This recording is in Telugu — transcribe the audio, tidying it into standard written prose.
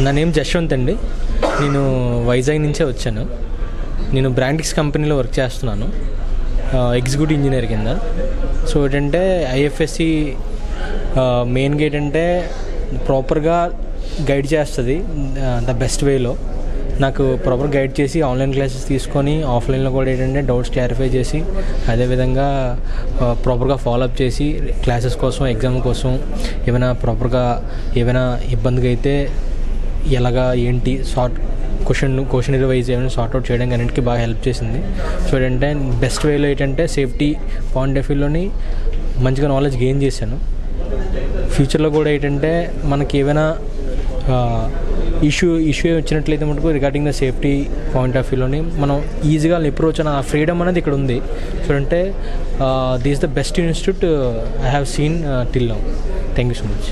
నా నేమ్ జశ్వంత్ అండి. నేను వైజాగ్ నుంచే వచ్చాను. నేను బ్రాండిక్స్ కంపెనీలో వర్క్ చేస్తున్నాను, ఎగ్జిక్యూటివ్ ఇంజనీర్ కింద. సో ఏంటంటే ఐఎఫ్ఎస్సి మెయిన్గా ఏంటంటే ప్రాపర్గా గైడ్ చేస్తుంది ద బెస్ట్ వేలో. నాకు ప్రాపర్ గైడ్ చేసి ఆన్లైన్ క్లాసెస్ తీసుకొని ఆఫ్లైన్లో కూడా ఏంటంటే డౌట్స్ క్లారిఫై చేసి అదేవిధంగా ప్రాపర్గా ఫాలోఅప్ చేసి క్లాసెస్ కోసం ఎగ్జామ్ కోసం ప్రాపర్గా ఏమైనా ఇబ్బందిగా అయితే ఎలాగా ఏంటి క్వశ్చన్ వైజ్ ఏమైనా సార్ట్అవుట్ చేయడానికి అన్నింటికి బాగా హెల్ప్ చేసింది. సో ఏంటంటే బెస్ట్ వేలో ఏంటంటే సేఫ్టీ పాయింట్ ఆఫ్ వ్యూలోని మంచిగా నాలెడ్జ్ గెయిన్ చేశాను. ఫ్యూచర్లో కూడా ఏంటంటే మనకి ఏమైనా ఇష్యూ వచ్చినట్లయితే మటుకు regarding the safety point of వ్యూలోని మనం ఈజీగా అప్రోచ్ అన్న ఫ్రీడమ్ అనేది ఇక్కడ ఉంది. సో అంటే this the best institute I have seen till now. Thank you so much.